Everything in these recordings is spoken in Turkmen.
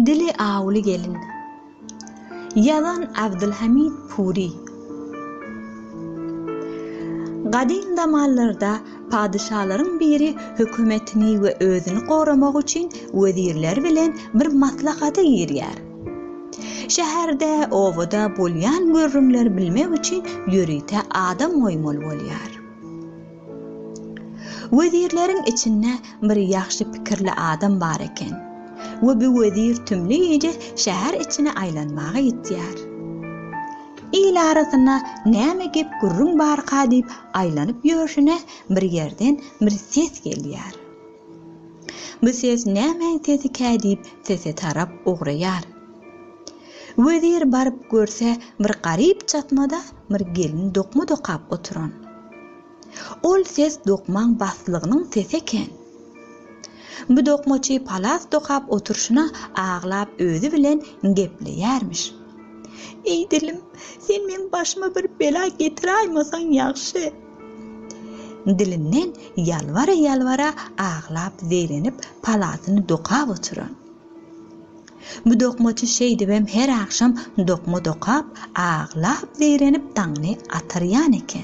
Dili Awuly Gelin. Yazan Abdülhamid Puri. Qadim zamanlarda padişahların biri hükümetini ve özünü korumak için vezirler bilen bir maslahata girýär. Şäherde, owoda bolýan görrümler bilmek için ýürite adam oýmaly bolýar. Vezirlerin içinde bir ýaxşy pikirli adam bar eken. Ve bu vezir tümli gece şäher içine aylanmaga gitýär. İl arasyna näme gep gurrun barka diýip aylanyp ýörşine bir yerden bir ses gelýär. Bu ses näme sesi diýip sese tarap ugraýar. Vezir barıp görse bir garip çatmada bir gelin dokma dokap oturan. Ol ses dokman baslygynyň sesi eken. Bu dokmaçy palas dokap oturşuna ağlap özü bilen gepleýärmiş. Ey dilim, sen men başıma bir bela getiraymasan ýaxşy. Dilinden yalvara ağlap zeylenip palasyny dokap oturan. Bu dokmaçy şeýdibem her akşam dokma dokap ağlap zeylenip daňny atarýan eken.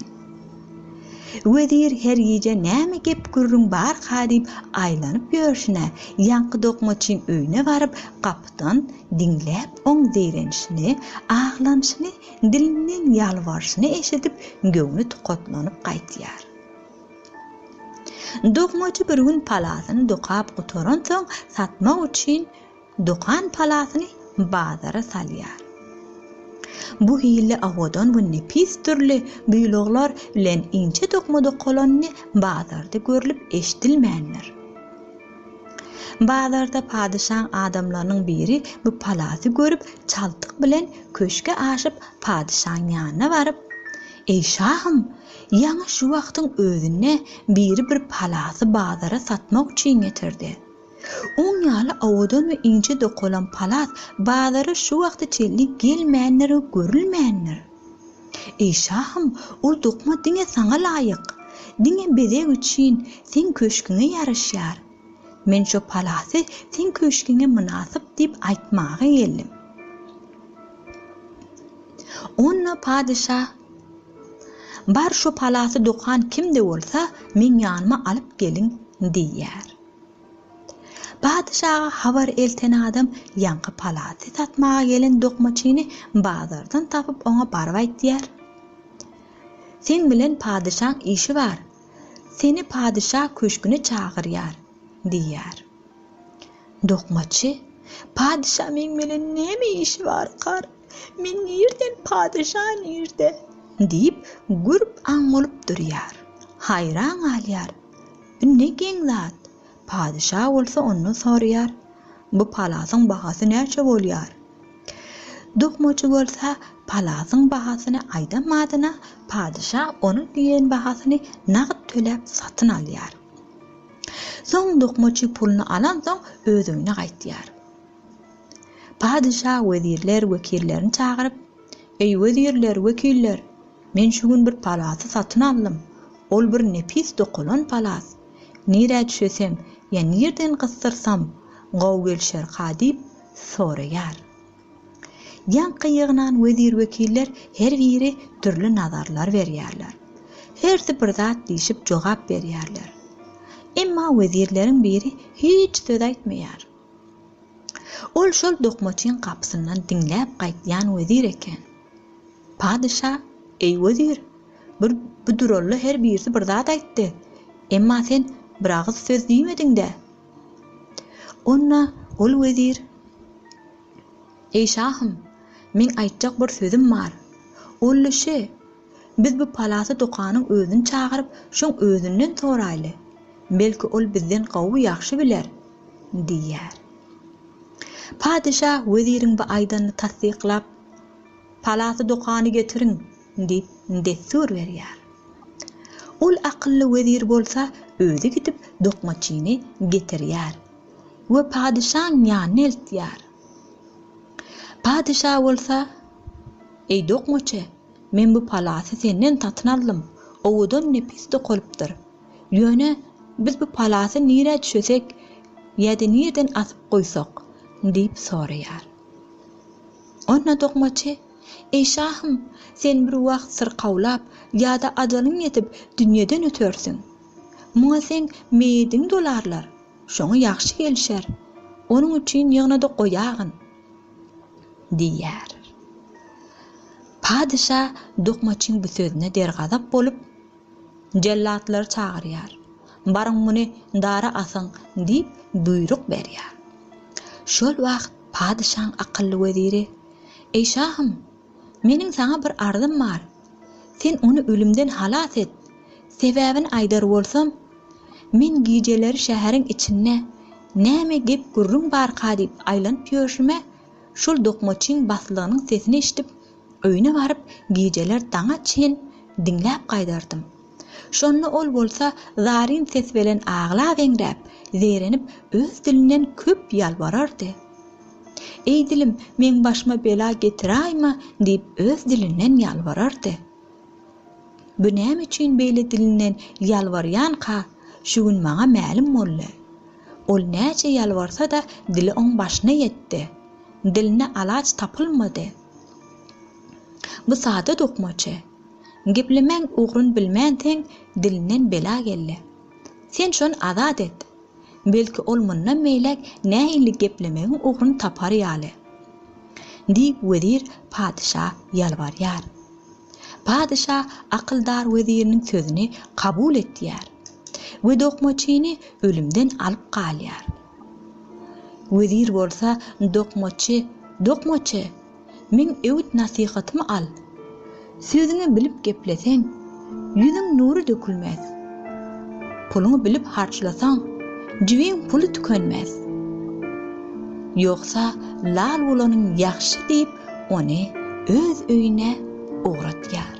Vezir her gece näme gep gurrun bar hadip aylanyp ýörşine ýanky dokmaçyň öýüne barıp kapydan dinläp oň zeyrenişini, ağlanşyny, dilinden ýalwarşyny eşitip göňü tukatlanyp gaýtýar. Dokmaçy bir gün palasyny dokap oturan soň satmak üçin dokan palasyny bazara salýar. Bu hille awadan ve nepis türlü büýlükler bilen inçe dokmada kolanyny bazarda görülip eşdilmänler. Bazarda padişahın adamlarynyň biri bu palasy görüp çaltyk bilen köşke aşyp padişahın ýanyna baryp "Ey şahym, ýa-ni şu wagtyň özüne biri bir palasy bazara satmak üçin getirdi. Oň ýaly awadan we inçe dokulan palas bazara şu wagty çelli gelmänler we görülmänler. Ey şahym, ol dokma diňe saňa laýyk. Diňe bedek üçin sen köşküňe ýaraşýar. Men şu palasy sen köşküňe munasyp diýip aýtmaga geldim." Onna padişah "Bar şu palasy dokan kimde bolsa men ýanyma alyp gelin" diýär. Padişaha habar elten adam ýanky palasy satmaga gelen dokmaçyny bazardan tapyp oňa baryp aýtdyar. "Sen bilen padişah işi bar. Seni padişah köşküne çagyrýar" diýär. Dokmaçy "Padişah men bilen näme işi bar kar? Men nerden padişah nerde?" diýip gürüp aňalyp durýar. Hayran alýar. "Ne geň zat? Padişah bolsa onu sorýar. Bu palasyň bahasy näçe bolýar?" Dokmaçy bolsa palasyň bahasyny aýdamadyna padişah onuň diýen bahasyny nagd töläp satyn alýar. Soň dokmaçy pulny alan soň özüne gaýtýar. Padişah wezirler wekillerini çagyryp "Ey wezirler, wekiller, men şu gün bir palasy satyn aldym. Ol bir nepis dokulan palas. Nire düşesem ya nerden kıstırsam gaw gelşer hadip soraýar." Ýanky ýygnan wezir wekiller her biri türlü nazarlar berýärler. Hersi bir zat diýişip jogap berýärler. Emma wezirleriň biri hiç söz aýtmaýar. Ol şol dokmaçyň kapysyndan dinläp gaýtýan wezir eken. "Padişah, ey wezir, bu durally her birisi bir zat aýtdy. Emma sen bir agyz söz diýmediň-de." Onna ol wezir "Ey şahym, men aýtjak bir sözüm bar. Olluşy, biz bu palasy dokanyň özüni çagyryp şoň özünden soraýly. Belki ol bizden gawy ýaxşy biler" diýär. Padişah weziriň bu aýdanyny tasdiqlap "Palasy dokany getiriň" diýip destur berýär. Ol akylly wezir bolsa özü gidip dokmaçyny getirýär we padişahň ýanyna eltýär. Padişah bolsa "Ey dokmaçy, men bu palasy senden tatyn aldym. Owadan nepis dokulypdyr. Ýöne biz bu palasy nire düşesek ýa-da nerden asyp goýsak deyip soraýar. Onna dokmaçy, "Ey şahym, sen bir wagt sırqawlap ýa-da ajalyň ýetip dünýeden ötörsiň. Muňa sen meýediň dolarlar. Şoňa ýaxşy gelişer. Onuň üçin ýygnada goýagyn." diýär. Padişa dokmaçyň bu sözüne dergazap bolup jellatlary çagyrýar. "Barıň muny dara asyň" diýip buyruk berýär. Şol wagt padişaň akylly weziri, "Ey şahym, meniň saňa bir arzym bar. Sen onu ölümden halas et. Sebäbini aýdar bolsam, men gijeleri şäheriň içinde näme gep gurrun barka diýip aýlanyp ýörüşime, şol dokmaçyň baslygynyň sesini eşitip öýüne baryp gijeler daňa çen diňläp gaýdardym. Şonda ol bolsa zarin ses bilen ağlap eňräp, zerenip öz dilinden köp ýalbarardy. Ey dilim, men başyma bela getiräými diýip öz dilinden ýalbarardy. Bu näme üçin beýle dilinden ýalbarýanka, şu gün maňa ma'lum boldy. Ol näçe ýalbarsa da dili oň başyna ýetdi. Diline alaç tapylmady. Bu sada dokmaçy. Geplemäň ugrun bilmänteň dilinden bela geldi. Sen şonu azat et. Belki ol mundan meýlek nähili geplemäň ugrun tapar ýaly." diýip wezir padişa ýalbarýar. Padişa akyldar weziriniň sözüni kabul etýär we dokmaçyny ölümden alyp galýar. Wezir bolsa dokmaçy, men öwüt nasihatymy al. Sözüňi bilip gepleseň, ýüzüň nury dökülmez. Puluňy bilip harçlasaň, jibiň puly tükenmez. Ýoksa lal bolanyň ýaxşy diýip ony öz öýüne ogratýar.